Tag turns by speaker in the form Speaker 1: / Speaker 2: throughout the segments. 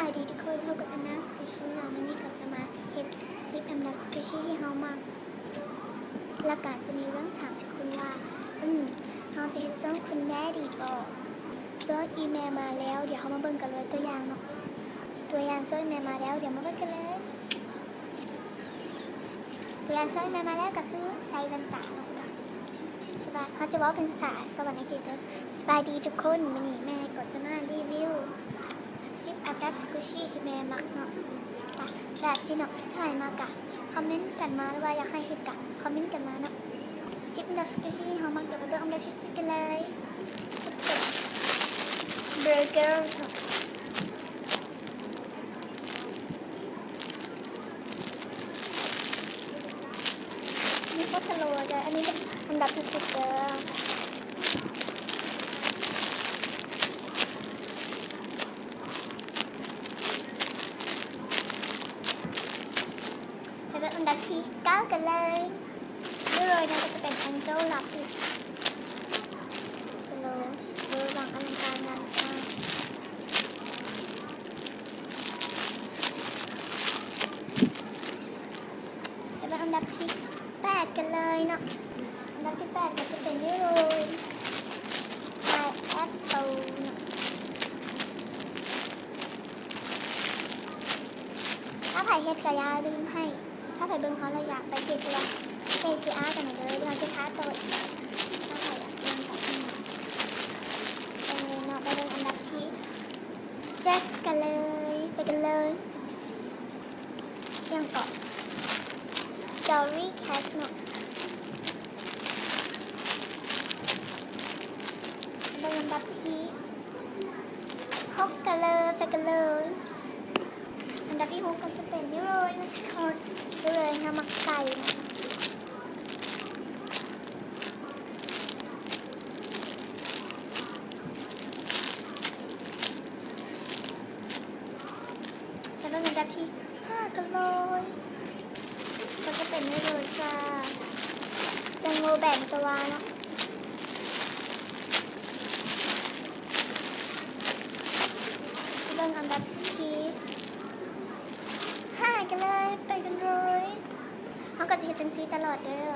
Speaker 1: ายดีทุกคนพบกับอันนาสกุชิเนาะวันนี้ก็จะมาเฮ็ด10อันดับสกุชิที่เฮามักแล้วก็จะมีเรื่องถามทุกคนว่าเฮาจะเฮ็ดส่งคุณแม่ดีบ่ส่งอีเมลมาแล้วเดี๋ยวเฮามาเบิ่งกันเลยตัวอย่างเนาะตัวอย่างส่งอีเมลมาแล้วเดี๋ยวมาเบิ่งกันเลยตัวอย่างส่งอีเมลมาแล้วก็คือใส่แว่นตาเนาะสบายเขาจะบอกเป็นภาษาสวรรค์เขตเด้อสบายดีทุกคนวันนี้แม่ก็จะมารีวิว10อันดับสกุชิที่แม่มักเนาะแบบที่เนาะถ้าใครมากะคอมเมนต์กันมาหรือว่าอยากให้เห็นกะคอมเมนต์กันมาเนาะ10อันดับสกุชิเฮามักเดี๋ยวไปเบิ่งอันดับที่10กันเลยเบอร์เกอร์นี่ก็สโลว์จ้ะอันนี้เป็นอันดับที่10เด้ออันดับที่9กันเลยนี่เลยนะจะเป็นแองเจิลลับอีกสโลว์เบอร์บางอลังการงานมากเป็นอันดับที่8กันเลยเนาะอันดับที่8ก็จะเป็นนี่เลยไอแอปเปิลเนาะถ้าใครเฮ็ดกะยาลืมให้ถ้าใครเบิ่งเขาเลยอยากไปเก็บตัวACR กันหน่อยเลยเดี๋ยวจะท้าตัวถ้าใครอยากเล่นกับพี่เป็นเลยเนาะไปเบิ่งอันดับที่7กันเลยไปกันเลยยังเกาะ Jolly Cat เนาะเบิ่งอันดับที่6กันเลยไปกันเลยอันดับที่6ก็จะเป็นนี่เลยนะทุกคนนี่เลยน้ำมักไก่นะแล้วก็อันดับที่5กันเลยก็จะเป็นนี่เลยจ้าแตงโมแบ่งตัวเนาะแล้วก็อันดับที่5กันเลยไปกันเลยเขาก็จะเห็นจังซีตลอดเด้อ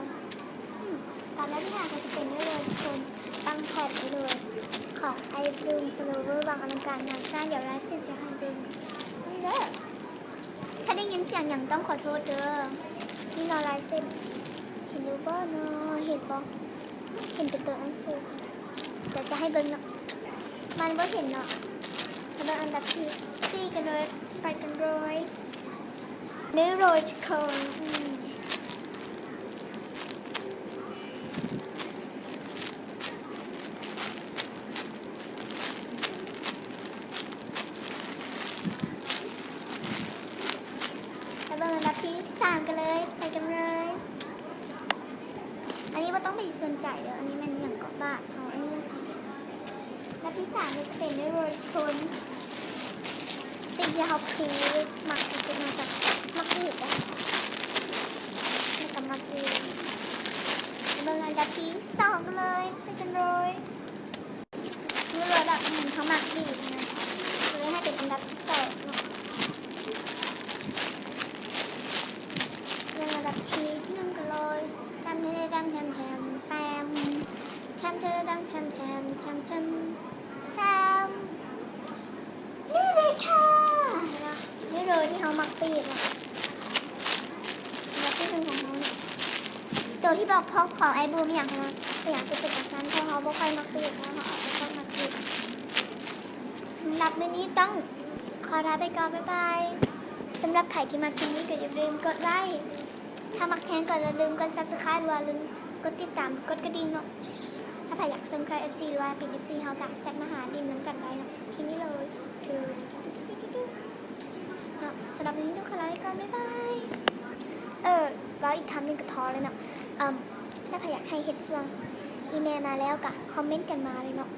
Speaker 1: ตอนแรกที่5ก็จะเป็นนี่เลยทุกคนตั้งแท็บไปเลยของไอบูมสโลเวอร์บางอลังการงานสร้างเดี๋ยวไลฟ์เสร็จจะให้ดูนี่เด้อถ้าได้ยินเสียงอย่างต้องขอโทษเด้อนี่รอไลฟ์เสร็จเห็นดูบ่เนาะเห็นบ่เห็นเป็นตัวหนังสือแต่จะให้เบิ่งเนาะมันบ่เห็นเนาะแล้วอันดับที่4กันเลยไปกันเลยนี่โรยโคนอันดับที่3กันเลยไปกันเลยอันนี้ว่าต้องไปสนใจเดี๋ยวอันนี้มันอย่างเกาะบ้านอันนี้มันสีอันดับที่3จะเป็นโรยโคนสิ่งที่เขาคือหมักคือมาจากมักอีกอะแล้วก็มักอีกอันดับที่2กันเลยไปกันเลยนี่เลยแบบเขามักอีกนะเลยให้เป็นอันดับที่2อันดับที่1กันเลยทำให้ดำแถมแปมแชมเธอดำแชมนี่เลยค่ะนี่เลยที่เขามักปีกอ่ะอันดับที่1ของเขาตัวที่บอกพ่อของไอบูมอย่างนะอยากจะเป็นแบบนั้นเพราะเขาบอกใครมักปีกแล้วเขาอาจจะต้องมักปีกสำหรับวันนี้ต้องขอลาไปก่อนบ๊ายบายสำหรับใครที่มาคลิปนี้ก็อย่าลืมกดไลค์ถ้ามักแทงก็อย่าลืมกด Subscribe หรือว่าลืมกดติดตามกดกระดิ่งเนาะถ้าใครอยากส่งเคย FC หรือว่าปิด FC เฮาก็แซกมาหาดินน้ำกันได้เนาะที่นี่เลยเนาะสำหรับวันนี้ทุกคนลาไปก่อนบ๊ายบายแล้วอีกคำหนึ่งก็พอเลยเนาะถ้าใครอยากให้เห็นส่วนอีเมลมาแล้วก็คอมเมนต์กันมาเลยเนาะ